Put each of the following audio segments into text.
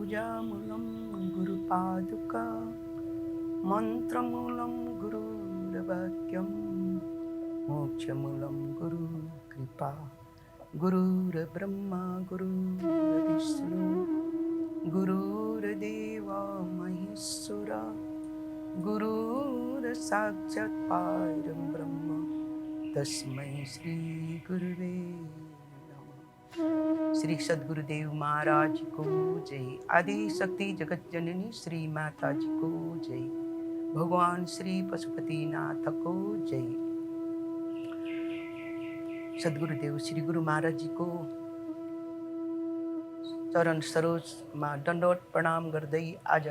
पूजामूलं गुरुपादुका मन्त्रमूलं गुरुर्वाक्यं मोक्षमूलं गुरुकृपा गुरुर्ब्रह्मा गुरुर्विष्णु गुरुर्देवो महेश्वरा गुरुर्साक्षात् परं ब्रह्म तस्मै श्री गुरुवे नमः। श्री सद्गुरुदेव महाराज को जय। आदि शक्ति जगत जननी श्री माता जी को जय। भगवान श्री पशुपतिनाथ को जय। सद्गुरुदेव श्री गुरु महाराज जी को चरण सरोजमा दण्डवत प्रणाम गर्दै आज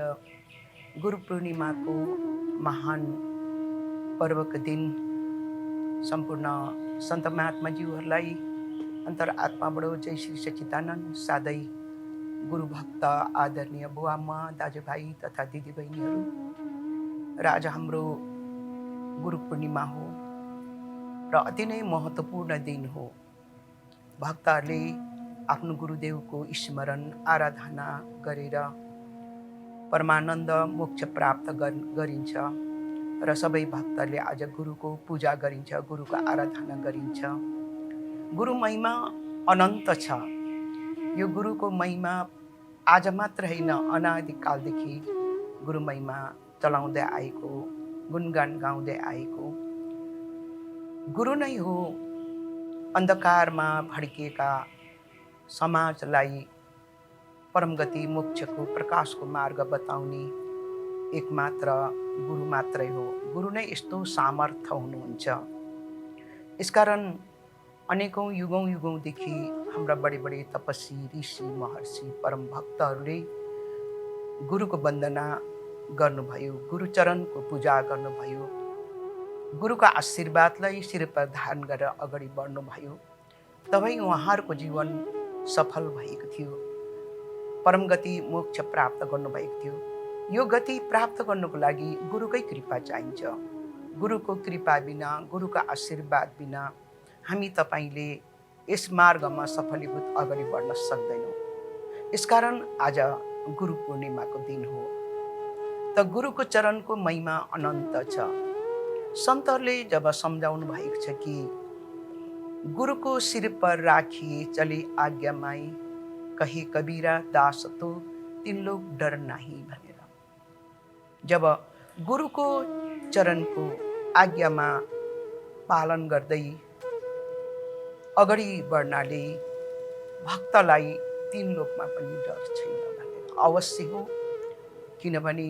गुरु पूर्णिमा को महान पर्वको दिन सम्पूर्ण सन्त महात्माज्यूहरूलाई अन्तरात्माबाट जय श्री सच्चिदानन्द साथै गुरु भक्त आदरणीय बुवाआमा दाजुभाइ तथा दिदीबहिनीहरू र आज हाम्रो गुरु पूर्णिमा हो र अति नै महत्त्वपूर्ण दिन हो। भक्तहरूले आफ्नो गुरुदेवको स्मरण आराधना गरेर परमानन्द मोक्ष प्राप्त गरिन्छ र सबै भक्तहरूले आज गुरुको पूजा गरिन्छ, गुरुको आराधना गरिन्छ। गुरु महिमा अनन्त छ। यो गुरुको महिमा आज मात्र होइन, अनादिकालदेखि गुरु महिमा चलाउँदै आएको, गुणगान गाउँदै आएको गुरु नै हो। अन्धकारमा भड्किएका समाजलाई परमगति मोक्षको प्रकाशको मार्ग बताउने एकमात्र गुरु मात्रै हो। गुरु नै यस्तो सामर्थ्य हुनुहुन्छ। यसकारण अनेकौं युगौँदेखि हाम्रा बडे तपस्वी ऋषि महर्षि परम भक्तहरूले गुरुको वन्दना गर्नुभयो, गुरुचरणको पूजा गर्नुभयो, गुरुको आशीर्वादलाई शिरमा धारण गरेर अगाडि बढ्नुभयो। तबै उहाँहरूको जीवन सफल भएको थियो, परम गति मोक्ष प्राप्त गर्नुभएको थियो। यो गति प्राप्त गर्नको लागि गुरुकै कृपा चाहिन्छ। गुरुको कृपा बिना, गुरुको आशीर्वाद बिना हामी तपाईले यस मार्गमा सफलीभूत अगाडि बढ्न सक्दैनौँ। यसकारण आज गुरु पूर्णिमाको दिन हो। त गुरुको चरणको महिमा अनन्त छ। सन्तहरूले जब सम्झाउनु भएको छ कि गुरुको शिर पर राखिए चले आज्ञामाई, कहे कबीरा दास तो तीन लोग डर नाही भनेर, जब गुरुको चरणको आज्ञामा पालन गर्दै अगाडि बढ्नाले भक्तलाई तीन लोकमा पनि डर छैन भनेर अवश्य हो। किनभने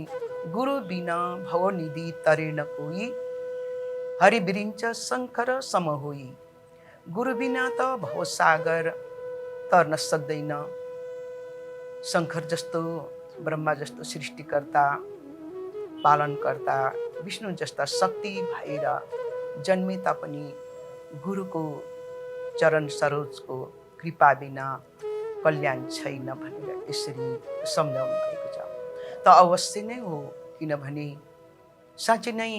गुरु बिना भवनिधि तरेन कोही, हरिवृञ्च शङ्कर सम होई। गुरु बिना त भवसागर तर्न सक्दैन। शङ्कर जस्तो, ब्रह्मा जस्तो सृष्टिकर्ता पालनकर्ता, विष्णु जस्ता शक्ति भएर जन्मे तापनि गुरुको चरण सरोजको कृपा बिना कल्याण छैन भनेर यसरी सम्झाउनु भएको छ। त अवश्य नै हो। किनभने साँच्चै नै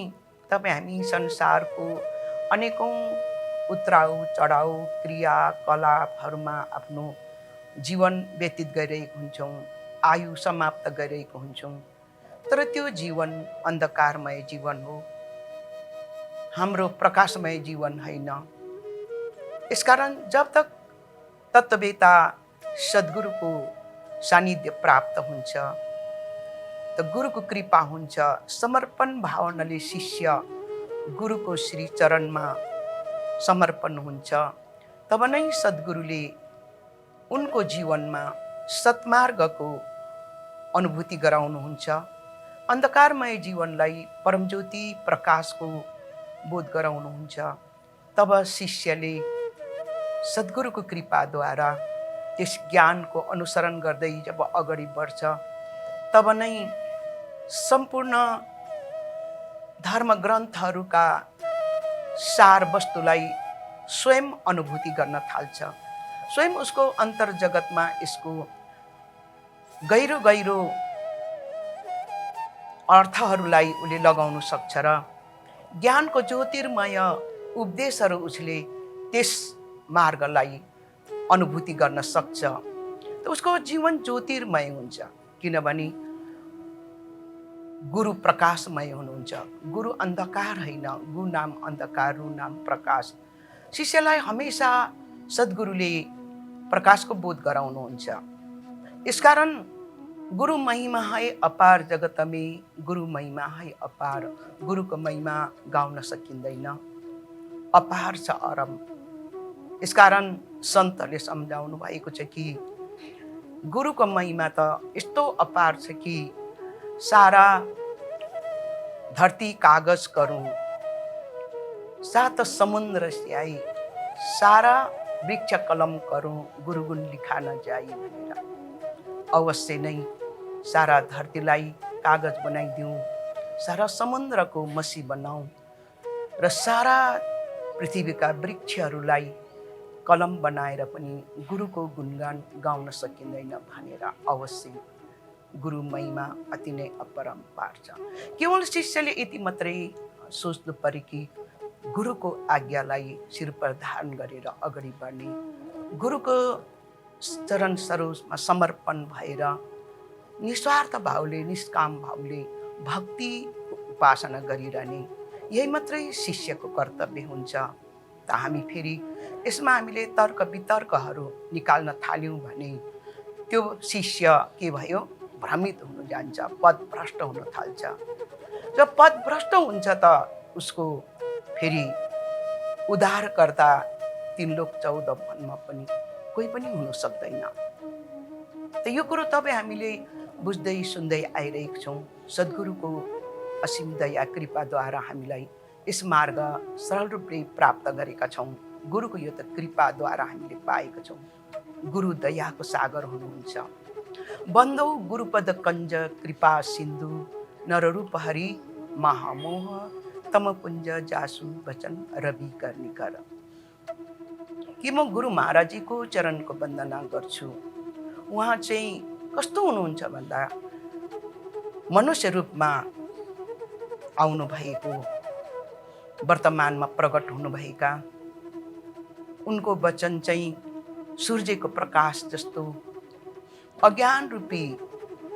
तपाईँ हामी संसारको अनेकौं उत्राउ चढाउ क्रियाकलापहरूमा आफ्नो जीवन व्यतीत गरिरहेको हुन्छौँ, आयु समाप्त गरिरहेको हुन्छौँ। तर त्यो जीवन अन्धकारमय जीवन हो, हाम्रो प्रकाशमय जीवन होइन। यसकारण जब तक तत्त्ववेता सद्गुरुको सानिध्य प्राप्त हुन्छ, त गुरुको कृपा हुन्छ, समर्पण भावनाले शिष्य गुरुको श्री चरणमा समर्पण हुन्छ, तब नै सद्गुरुले उनको जीवनमा सत्मार्गको अनुभूति गराउनुहुन्छ। अन्धकारमय जीवनलाई परमज्योति प्रकाशको बोध गराउनुहुन्छ। तब शिष्यले सद्गुरुको कृपाद्वारा त्यस ज्ञानको अनुसरण गर्दै जब अगाडि बढ्छ, तब नै सम्पूर्ण धर्मग्रन्थहरूका सार वस्तुलाई स्वयं अनुभूति गर्न थाल्छ। स्वयं उसको अन्तर्जगतमा यसको गहिरो अर्थहरूलाई उसले लगाउन सक्छ र ज्ञानको ज्योतिर्मय उपदेशहरू उसले त्यस मार्गलाई अनुभूति गर्न सक्छ। त उसको जीवन ज्योतिर्मय हुन्छ। किनभने गुरु प्रकाशमय हुनुहुन्छ। गुरु अन्धकार होइन, गु नाम अन्धकार, रु नाम प्रकाश। शिष्यलाई हमेशा सद्गुरुले प्रकाशको बोध गराउनुहुन्छ। यसकारण गुरु महिमा है अपार जगत में, गुरु महिमा है अपार। गुरुको महिमा गाउन सकिँदैन, अपार छ अरम। यसकारण सन्तहरूले सम्झाउनु भएको छ कि गुरुको महिमा त यस्तो अपार छ कि सारा धरती कागज करूं, सात समुद्र स्याही, सारा वृक्ष कलम करूं, गुरुगुण लिखा न जाई भनेर। अवश्य नै सारा धरतीलाई कागज बनाइदिउँ, सारा समुद्रको मसी बनाऊँ र सारा पृथ्वीका वृक्षहरूलाई कलम बनाएर पनि गुरुको गुणगान गाउन सकिँदैन भनेर। अवश्य गुरु महिमा अति नै अपरम्पार छ। केवल शिष्यले यति मात्रै सोच्नु पर्यो कि गुरुको आज्ञालाई शिर पर धारण गरेर अगाडि बढ्ने, गुरुको चरण सरोजमा समर्पण भएर निस्वार्थ भावले, निष्काम भावले भक्ति उपासना गरिरहने, यही मात्रै शिष्यको कर्तव्य हुन्छ। त हामी फेरि यसमा हामीले तर्क वितर्कहरू निकाल्न थाल्यौँ भने त्यो शिष्य के भयो, भ्रमित हुन जान्छ, पदभ्रष्ट हुन थाल्छ। जब पदभ्रष्ट हुन्छ त उसको फेरि उद्धारकर्ता 3 लोक 14 भनमा पनि कोही पनि हुन सक्दैन। त यो कुरो तपाईँ हामीले बुझ्दै सुन्दै आइरहेको छौँ। सद्गुरुको असीम दया कृपाद्वारा हामीलाई यस मार्ग सरल रूपले प्राप्त गरेका छौँ। गुरुको यो त कृपाद्वारा हामीले पाएका छौँ। गुरु दयाको सागर हुनुहुन्छ। बन्दौ गुरुपद कञ्ज कृपा सिन्धु, नररूप हरि महामोह, तमपुञ्ज जासु वचन रवि कर्णिकर। कि म गुरु महाराजीको चरणको वन्दना गर्छु। उहाँ चाहिँ कस्तो हुनुहुन्छ भन्दा मनुष्य रूपमा आउनु भएको, वर्तमानमा प्रकट हुनुभएका, उनको वचन चाहिँ सूर्यको प्रकाश जस्तो अज्ञान रूपी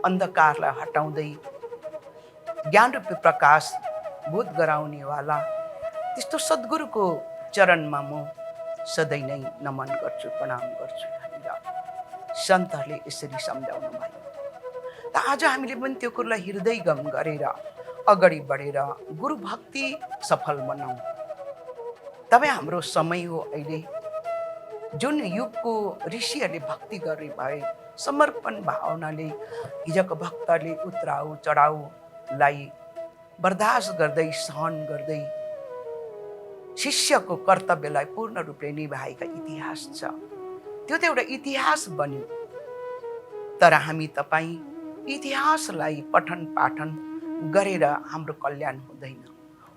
अन्धकारलाई हटाउँदै ज्ञान रूपी प्रकाश बोध गराउनेवाला त्यस्तो सद्गुरुको चरणमा म सधैँ नै नमन गर्छु, प्रणाम गर्छु भनेर सन्तहरूले यसरी सम्झाउनु भयो। त आज हामीले पनि त्यो कुरोलाई हृदयगम गरेर अगाडि बढेर गुरु भक्ति सफल बनाऊ। तबै हाम्रो समय हो अहिले, जुन युगको ऋषिहरूले भक्ति गर्ने भए समर्पण भावनाले हिजोको भक्तहरूले उत्राउ चढाउलाई बर्दाश्त गर्दै सहन गर्दै शिष्यको कर्तव्यलाई पूर्ण रूपले निभाएका इतिहास छ। त्यो त एउटा इतिहास बन्यो। तर हामी तपाईँ इतिहासलाई पठन पाठन गरेर हाम्रो कल्याण हुँदैन।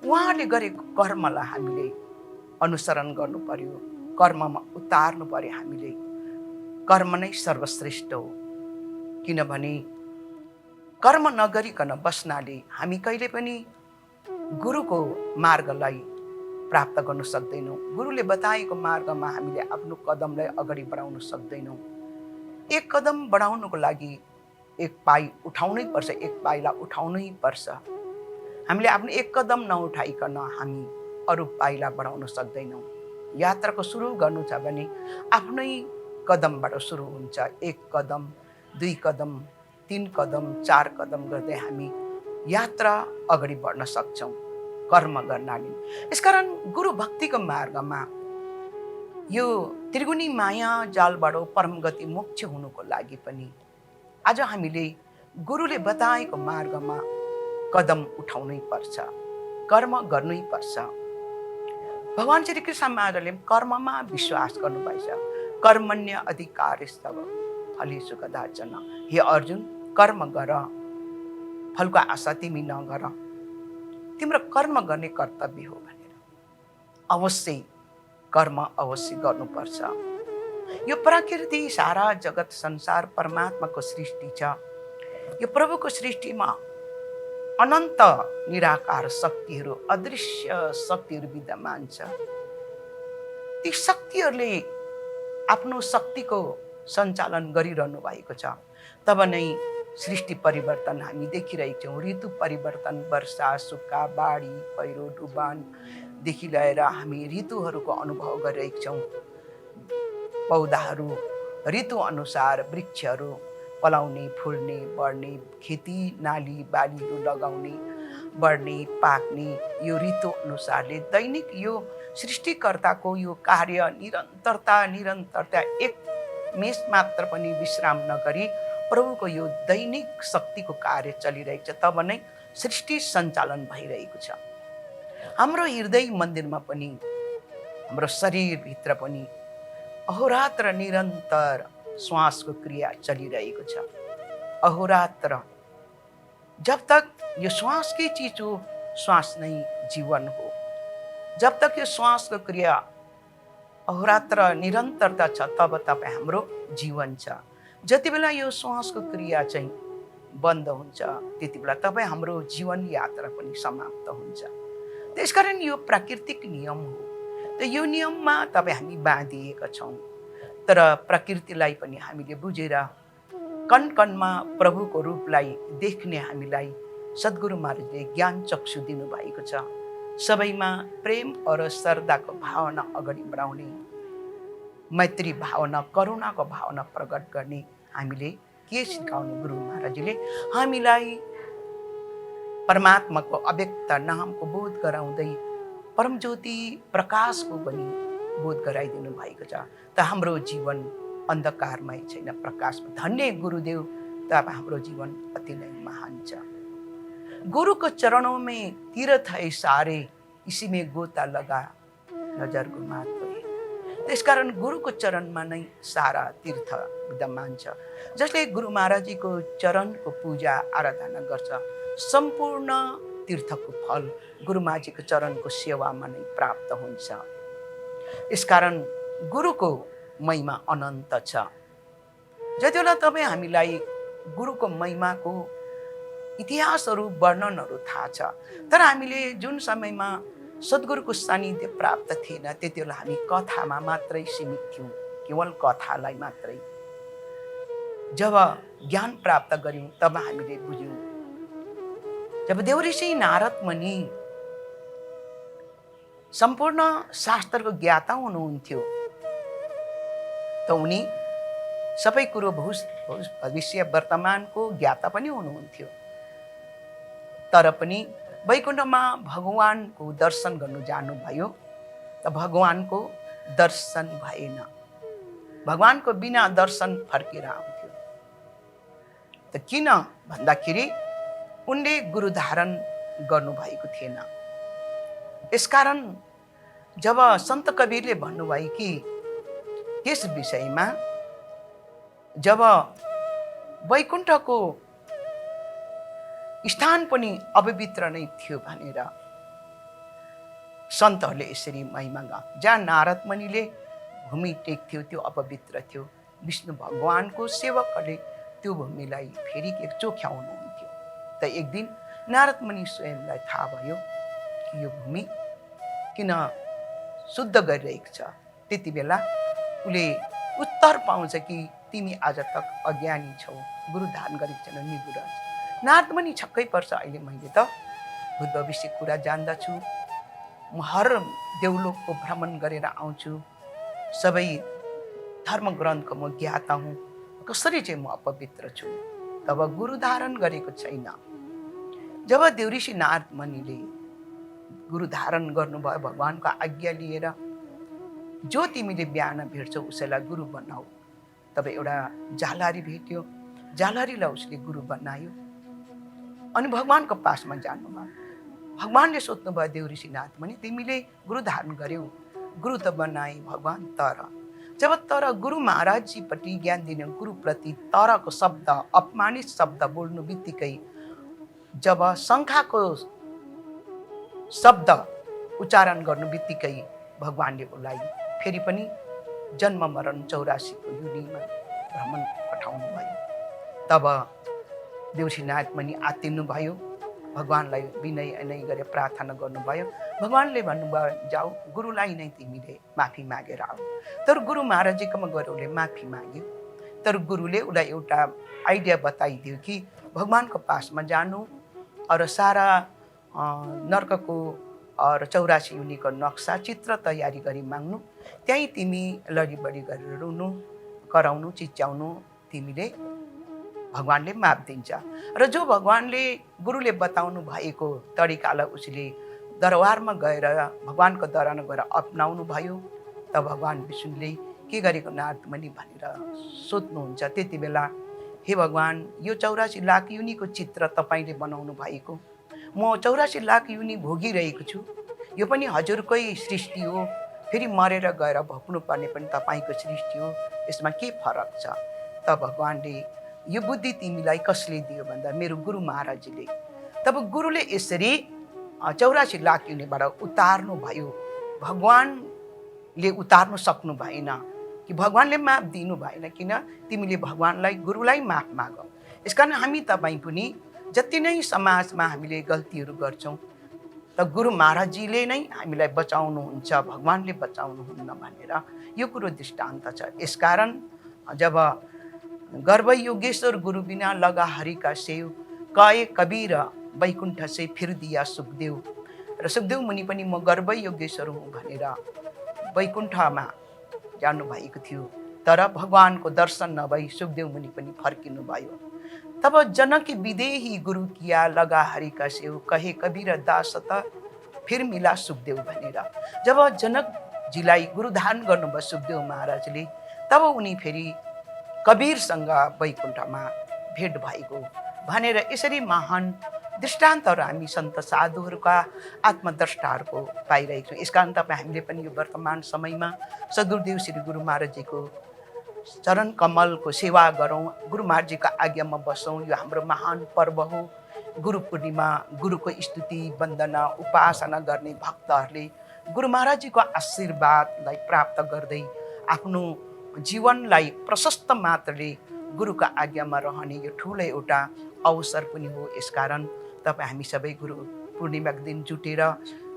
उहाँले गरेको कर्मलाई हामीले अनुसरण गर्नु पर्यो, कर्ममा उतार्नु पर्यो। हामीले कर्म नै सर्वश्रेष्ठ हो। किनभने कर्म नगरिकन बस्नाले हामी कहिले पनि गुरुको मार्गलाई प्राप्त गर्न सक्दैनौँ। गुरुले बताएको मार्गमा हामीले आफ्नो कदमलाई अगाडि बढाउन सक्दैनौँ। एक कदम बढाउनको लागि एक पाइ उठाउनै पर्छ, एक पाइला उठाउनै पर्छ। हामीले आफ्नो एक कदम नउठाइकन हामी अरू पाइला बढाउन सक्दैनौँ। यात्राको सुरु गर्नु छ भने आफ्नै कदमबाट सुरु हुन्छ। 1 कदम, 2 कदम, 3 कदम, 4 कदम गर्दै हामी यात्रा अगाडि बढ्न सक्छौँ कर्म गर्नाले। यसकारण गुरु भक्तिको मार्गमा यो त्रिगुणी माया जालबाट परम गति मोक्ष हुनुको लागि पनि आज हामीले गुरुले बताएको मार्गमा कदम उठाउनै पर्छ, कर्म गर्नै पर्छ। भगवान श्री कृष्ण महाराजले कर्ममा विश्वास गर्नुभएछ। कर्मण्य अधिकारस्तव फलेषु कदाचन। हे अर्जुन, कर्म गर, फलको आशा तिमी नगर, तिम्रो कर्म गर्ने कर्तव्य हो भनेर। अवश्य कर्म अवश्य गर्नुपर्छ। यो प्रकृति, सारा जगत संसार परमात्माको सृष्टि छ। यो प्रभुको सृष्टिमा अनन्त निराकार शक्तिहरू, अदृश्य शक्तिहरू विद्यमान छ। ती शक्तिहरूले आफ्नो शक्तिको सञ्चालन गरिरहनु भएको छ। तब नै सृष्टि परिवर्तन हामी देखिरहेका छौँ। ऋतु परिवर्तन, वर्षा, सुक्खा, बाढी, पहिरो, डुबानदेखि लिएर हामी ऋतुहरूको अनुभव गरिरहेका छौँ। पौधाहरू ऋतु अनुसार वृक्षहरू पलाउने, फुल्ने, बढ्ने, खेती नाली बालीहरू लगाउने, बढ्ने, पाक्ने, यो ऋतु अनुसारले दैनिक यो सृष्टिकर्ताको यो कार्य निरन्तरता एक मेष मात्र पनि विश्राम नगरी प्रभुको यो दैनिक शक्तिको कार्य चलिरहेको छ। तब नै सृष्टि सञ्चालन भइरहेको छ। हाम्रो हृदय मन्दिरमा पनि, हाम्रो शरीरभित्र पनि अहोरात्र निरन्तर श्वासको क्रिया चलिरहेको छ। अहोरात्र जब तक यो श्वास की चीज हो, श्वास नै जीवन हो। जब तक यो श्वासको क्रिया अहोरात्र निरन्तरता छ, तब तपाईँ हाम्रो जीवन छ। जति बेला यो श्वासको क्रिया चाहिँ बन्द हुन्छ, त्यति बेला तपाईँ हाम्रो जीवन यात्रा पनि समाप्त हुन्छ। त्यसकारण यो प्राकृतिक नियम हो। त यो नियममा तपाईँ हामी बाँधिएका छौँ। तर प्रकृतिलाई पनि हामीले बुझेर कण कणमा प्रभुको रूपलाई देख्ने हामीलाई सद्गुरु महाराजले ज्ञान चक्षु दिनुभएको छ। सबैमा प्रेम और श्रद्धाको भावना अगाडि बढाउने, मैत्री भावना, करुणाको भावना प्रकट गर्ने हामीले के सिकाउनु? गुरु महाराजले हामीलाई परमात्माको अव्यक्त नामको बोध गराउँदै परमज्योति प्रकाशको पनि बोध गराइदिनु भएको छ। त हाम्रो जीवन अन्धकारमय छैन, प्रकाशमा। धन्य गुरुदेव, तब हाम्रो जीवन अति नै महान छ। गुरु को चरणों में तीर्थ है सारे, इसी में गोता लगा नजर गुमा गए। त्यसकारण गुरुको चरणमा नै सारा तीर्थ विद्यमान छ। जसले गुरु महाराजीको चरणको पूजा आराधना गर्छ, सम्पूर्ण तीर्थको फल गुरु महाराजीको चरणको सेवामा नै प्राप्त हुन्छ। यसकारण गुरुको महिमा अनन्त छ। जति बेला तपाईँ हामीलाई गुरुको महिमाको इतिहासहरू, वर्णनहरू थाहा छ, तर हामीले जुन समयमा सद्गुरुको सानिध्य प्राप्त थिएन, त्यति बेला हामी कथामा मात्रै सीमित थियौँ, केवल कथालाई मात्रै। जब ज्ञान प्राप्त गर्यौँ, तब हामीले बुझ्यौँ। जब देवऋषि नारद मुनि सम्पूर्ण शास्त्रको ज्ञाता हुनुहुन्थ्यो, त उनी सबै कुरो भविष्य वर्तमानको ज्ञाता पनि हुनुहुन्थ्यो। तर पनि वैकुण्ठमा भगवानको दर्शन गर्नु जानुभयो, त भगवानको दर्शन भएन। भगवानको बिना दर्शन फर्केर आउँथ्यो। त किन भन्दाखेरि उनले गुरु धारण गर्नुभएको थिएन। यसकारण जब सन्त कबीरले भन्नुभयो कि त्यस विषयमा जब वैकुण्ठको स्थान पनि अपवित्र नै थियो भनेर सन्तहरूले यसरी महिमा गा। जहाँ नारद मुनिले भूमि टेक्थ्यो त्यो अपवित्र थियो, विष्णु भगवानको सेवकहरूले त्यो भूमिलाई फेरि चोख्याउनुहुन्थ्यो। त एक दिन नारद मुनि स्वयंलाई थाहा भयो कि यो भूमि किन शुद्ध गरिरहेको छ। त्यति बेला उसले उत्तर पाउँछ कि तिमी आज तक अज्ञानी छौ, गुरु धारण गरेको छैन, निगुरज। नारद मुनि छक्कै पर्छ। अहिले मैले त भूत भविष्य कुरा जान्दछु, म हर देवलोकको भ्रमण गरेर आउँछु, सबै धर्म ग्रन्थको म ज्ञाता हुँ, कसरी चाहिँ म अपवित्र छु? तब गुरु धारण गरेको छैन। जब देवऋषि नारद मुनिले गुरु धारण गर्नुभयो, भगवानको आज्ञा लिएर, जो तिमीले बिहान भेट्छौ उसैलाई गुरु बनाऊ। तब एउटा जालहारी भेट्यो, जालहारीलाई उसले गुरु बनायो। अनि भगवानको पासमा जानुभयो। भगवानले सोध्नुभयो देवऋषि नारद मुनि, तिमीले गुरु धारण गर्यौ, गुरु त बनाए भगवान, तर गुरु महाराजजीपट्टि ज्ञान दिने गुरुप्रति तरको शब्द, अपमानित शब्द बोल्नु बित्तिकै, जब शङ्खाको शब्द उच्चारण गर्नु बित्तिकै भगवानले उसलाई फेरि पनि जन्म मरण 84 को युनिमा भ्रमण पठाउनु भयो। तब देवऋषि नारद मुनि आत्तिनु भयो, भगवानलाई विनय नै गरे प्रार्थना गर्नुभयो। भगवानले भन्नुभयो, जाऊ गुरुलाई नै तिमीले माफी मागेर आऊ। तर गुरु महाराजजीकोमा गएर उसले माफी माग्यो। तर गुरुले उसलाई एउटा आइडिया बताइदियो कि भगवानको पासमा जानु और सारा नर्कको और 84 युनिको नक्सा चित्र तयारी गरी माग्नु, त्यहीँ तिमी लडीबडी गरेर रुनु कराउनु चिच्याउनु, तिमीले भगवानले माफ दिन्छ। र जो भगवानले गुरुले बताउनु भएको तरिकालाई उसले दरबारमा गएर भगवानको दरबारमा गएर अपनाउनु भयो, त भगवान विष्णुले के गरेको नारदमुनि भनेर सोध्नुहुन्छ। त्यति बेला हे भगवान, यो 84 लाख युनिको चित्र तपाईँले बनाउनु भएको, म 84 लाख युनि भोगिरहेको छु, यो पनि हजुरकै सृष्टि हो, फेरि मरेर गएर भोग्नु पर्ने पनि तपाईँको सृष्टि हो, यसमा के फरक छ? त भगवानले यो बुद्धि तिमीलाई कसले दियो भन्दा मेरो गुरु महाराजले। तब गुरुले यसरी 84 लाख युनिबाट उतार्नु भयो। भगवानले उतार्नु सक्नु भएन कि भगवानले माफ दिनु भएन, किन तिमीले भगवानलाई गुरुलाई माफ माग। यसकारण हामी तपाईँ पनि जति नै समाजमा हामीले गल्तीहरू गर्छौँ त गुरु महाराजजीले नै हामीलाई बचाउनुहुन्छ, भगवानले बचाउनुहुन्न भनेर यो कुरो दृष्टान्त छ। यसकारण जब गर्भ योगेश्वर गुरु बिना लगा हरि का सेव, कहे कबीर वैकुण्ठ से फिर दिया सुखदेव। र सुखदेव मुनि पनि म गर्भ योगेश्वर हुँ भनेर वैकुण्ठमा जानुभएको थियो, तर भगवानको दर्शन नभई सुखदेव मुनि पनि फर्किनु भयो। तब जनक विदेही गुरु किया लगा हरि का सेव, कहे कबीर दास त फिर मिला सुखदेव भनेर जब जनकजीलाई गुरु धारण गर्नुभयो सुखदेव महाराजले, तब उनी फेरि कबीरसँग वैकुण्ठमा भेट भएको भनेर यसरी महान दृष्टान्तहरू हामी सन्त साधुहरूका आत्मद्रष्टाहरूको पाइरहेको छौँ। यसकारण तपाईँ हामीले पनि यो वर्तमान समयमा सद्गुरुदेव श्री गुरु महाराजजीको चरण कमलको सेवा गरौँ, गुरु महाराजजीको आज्ञामा बसौँ। यो हाम्रो महान पर्व हो। गुरु पूर्णिमा, गुरुको स्तुति वन्दना उपासना गर्ने भक्तहरूले गुरु महाराजजीको आशीर्वादलाई प्राप्त गर्दै आफ्नो जीवनलाई प्रशस्त मात्राले गुरुको आज्ञामा रहने यो ठुलो एउटा अवसर पनि हो। यसकारण तपाईँ हामी सबै गुरु पूर्णिमाको दिन जुटेर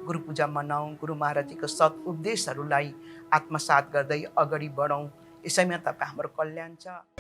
गुरु पूजा मनाऊँ, गुरु महाराजजीको सत् उपदेशहरूलाई आत्मसात गर्दै अगाडि बढौँ। यसैमा तपाईँ हाम्रो कल्याण छ।